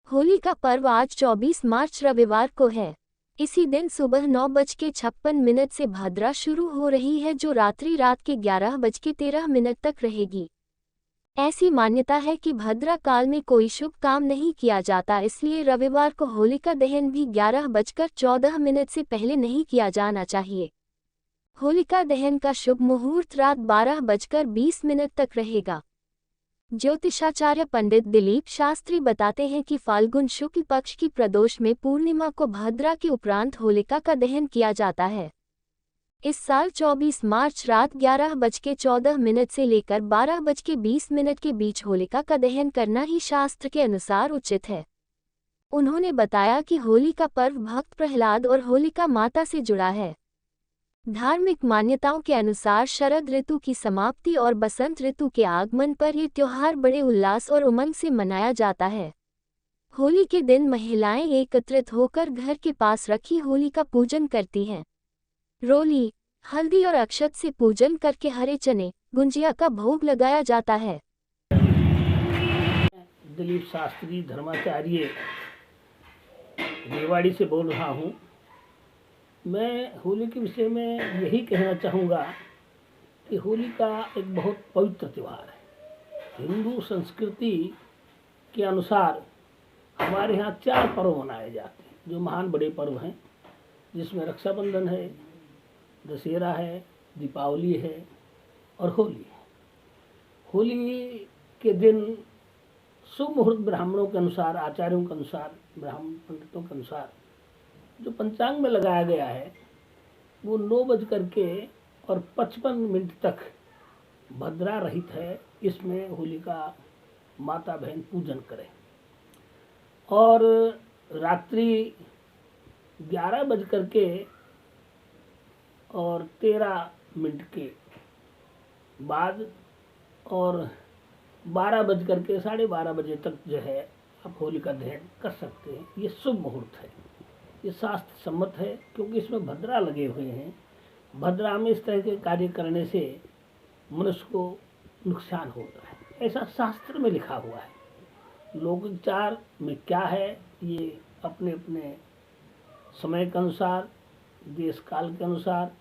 होली का पर्व आज 24 मार्च रविवार को है। इसी दिन सुबह 9:56 से भद्रा शुरू हो रही है, जो रात के 11:13 तक रहेगी। ऐसी मान्यता है कि भद्रा काल में कोई शुभ काम नहीं किया जाता, इसलिए रविवार को होलिका दहन भी 11:14 से पहले नहीं किया जाना चाहिए। होलिका दहन का शुभ मुहूर्त रात 12:20 तक रहेगा। ज्योतिषाचार्य पंडित दिलीप शास्त्री बताते हैं कि फाल्गुन शुक्ल पक्ष की प्रदोष में पूर्णिमा को भद्रा के उपरांत होलिका का दहन किया जाता है। इस साल 24 मार्च रात 11:14 से लेकर 12:20 के बीच होलिका का दहन करना ही शास्त्र के अनुसार उचित है। उन्होंने बताया कि होली का पर्व भक्त प्रहलाद और होलिका माता से जुड़ा है। धार्मिक मान्यताओं के अनुसार शरद ऋतु की समाप्ति और बसंत ऋतु के आगमन पर ये त्योहार बड़े उल्लास और उमंग से मनाया जाता है। होली के दिन महिलाएं एकत्रित होकर घर के पास रखी होली का पूजन करती हैं। रोली, हल्दी और अक्षत से पूजन करके हरे चने, गुंजिया का भोग लगाया जाता है। दिलीप शास्त्री धर्माचार्य रेवाड़ी से बोल रहा हूँ। मैं होली के विषय में यही कहना चाहूँगा कि होली का एक बहुत पवित्र त्यौहार है। हिंदू संस्कृति के अनुसार हमारे यहाँ 4 पर्व मनाए जाते हैं, जो महान बड़े पर्व हैं, जिसमें रक्षाबंधन है, दशहरा है, दीपावली है और होली है। होली के दिन शुभ मुहूर्त ब्राह्मणों के अनुसार, आचार्यों के अनुसार, ब्राह्मण पंडितों के अनुसार जो पंचांग में लगाया गया है, वो 9:55 तक भद्रा रहित है। इसमें होलिका माता बहन पूजन करें और रात्रि 11:13 के बाद और 12:30 बजे तक जो है आप होलिका दहन कर सकते हैं। ये शुभ मुहूर्त है, ये शास्त्र सम्मत है, क्योंकि इसमें भद्रा लगे हुए हैं। भद्रा में इस तरह के कार्य करने से मनुष्य को नुकसान होता है, ऐसा शास्त्र में लिखा हुआ है। लोकोपचार में क्या है, ये अपने अपने समय के अनुसार, देश काल के अनुसार,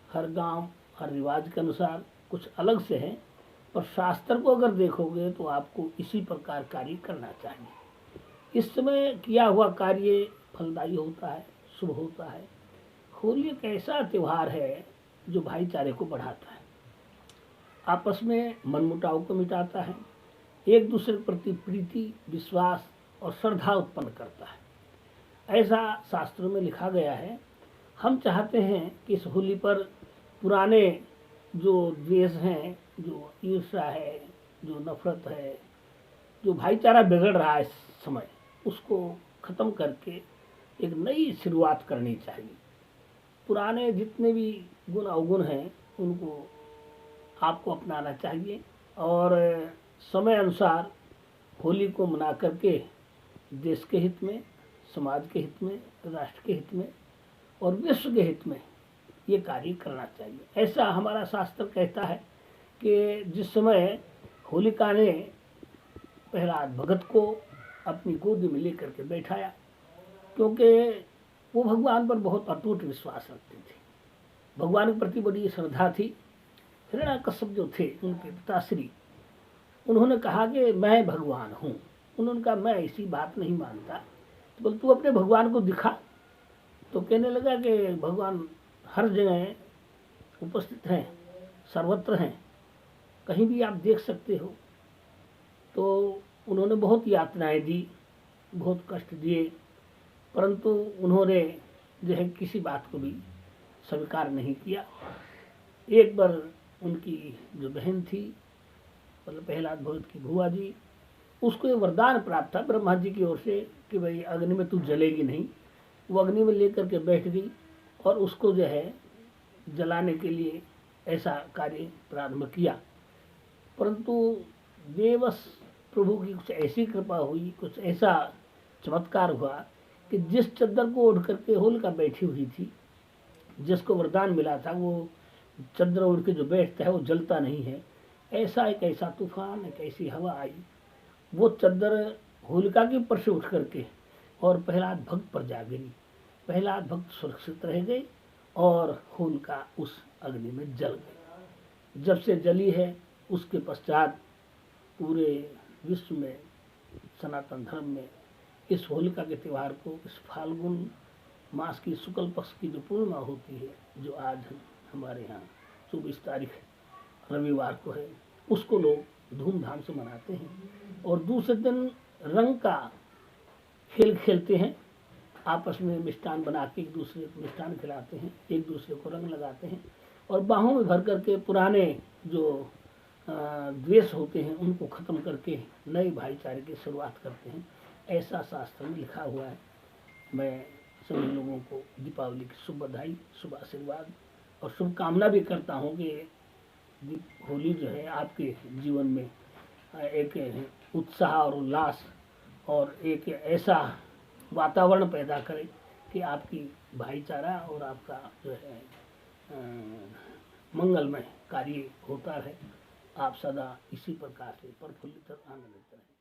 हर गांव हर रिवाज के अनुसार कुछ अलग से है, पर शास्त्र को अगर देखोगे तो आपको इसी प्रकार कार्य करना चाहिए। इस समय किया हुआ कार्य फलदायी होता है, शुभ होता है। होली एक ऐसा त्यौहार है जो भाईचारे को बढ़ाता है, आपस में मनमुटाव को मिटाता है, एक दूसरे के प्रति प्रीति, विश्वास और श्रद्धा उत्पन्न करता है, ऐसा शास्त्रों में लिखा गया है। हम चाहते हैं कि इस होली पर पुराने जो द्वेष हैं, जो ईर्ष्या है, जो नफरत है, जो भाईचारा बिगड़ रहा है इस समय, उसको ख़त्म करके एक नई शुरुआत करनी चाहिए। पुराने जितने भी गुण अवगुण हैं उनको आपको अपनाना चाहिए और समय अनुसार होली को मना करके देश के हित में, समाज के हित में, राष्ट्र के हित में और विश्व के हित में ये कार्य करना चाहिए। ऐसा हमारा शास्त्र कहता है कि जिस समय होलिका ने प्रहलाद भगत को अपनी गोद में लेकर के बैठाया, क्योंकि वो भगवान पर बहुत अटूट विश्वास रखते थे, भगवान के प्रति बड़ी श्रद्धा थी। हिरण्यकश्यप जो थे उनके पिताश्री, उन्होंने कहा कि मैं भगवान हूँ। उन्होंने कहा मैं ऐसी बात नहीं मानता, तो बोल तू अपने भगवान को दिखा। तो कहने लगा कि भगवान हर जगह उपस्थित हैं, सर्वत्र हैं, कहीं भी आप देख सकते हो। तो उन्होंने बहुत यातनाएं दी, बहुत कष्ट दिए, परंतु उन्होंने जो है किसी बात को भी स्वीकार नहीं किया। एक बार उनकी जो बहन थी, मतलब प्रहलाद भगत की भुआ जी, उसको ये वरदान प्राप्त था ब्रह्मा जी की ओर से कि भाई अग्नि में तू जलेगी नहीं। वो अग्नि में लेकर के बैठ गई और उसको जो है जलाने के लिए ऐसा कार्य प्रारंभ किया। परंतु देवश प्रभु की कुछ ऐसी कृपा हुई, कुछ ऐसा चमत्कार हुआ कि जिस चद्दर को ओढ़ करके होलिका बैठी हुई थी, जिसको वरदान मिला था, वो चद्दर ओढ़ के जो बैठता है वो जलता नहीं है। ऐसा एक ऐसा तूफान, एक ऐसी हवा आई, वो चद्दर होलिका के ऊपर से उठ करके और प्रहलाद भक्त पर जा गिरी। प्रहलाद भक्त सुरक्षित रह गए और होलिका उस अग्नि में जल गई। जब से जली है उसके पश्चात पूरे विश्व में, सनातन धर्म में इस होलिका के त्यौहार को, इस फाल्गुन मास की शुक्ल पक्ष की जो पूर्णिमा होती है, जो आज हमारे यहाँ 24 तारीख रविवार को है, उसको लोग धूमधाम से मनाते हैं। और दूसरे दिन रंग का खेल खेलते हैं, आपस में मिष्ठान बना के एक दूसरे को मिष्ठान खिलाते हैं, एक दूसरे को रंग लगाते हैं और बाहों में भर करके पुराने जो द्वेष होते हैं उनको ख़त्म करके नए भाईचारे की शुरुआत करते हैं। ऐसा शास्त्र में लिखा हुआ है। मैं सभी लोगों को दीपावली की शुभ बधाई, शुभ आशीर्वाद और शुभकामना भी करता हूँ कि होली जो है आपके जीवन में एक उत्साह और उल्लास और एक ऐसा वातावरण पैदा करे कि आपकी भाईचारा और आपका जो है मंगलमय कार्य होता रहे। आप सदा इसी प्रकार से प्रफुल्लित और आनंदित रहें।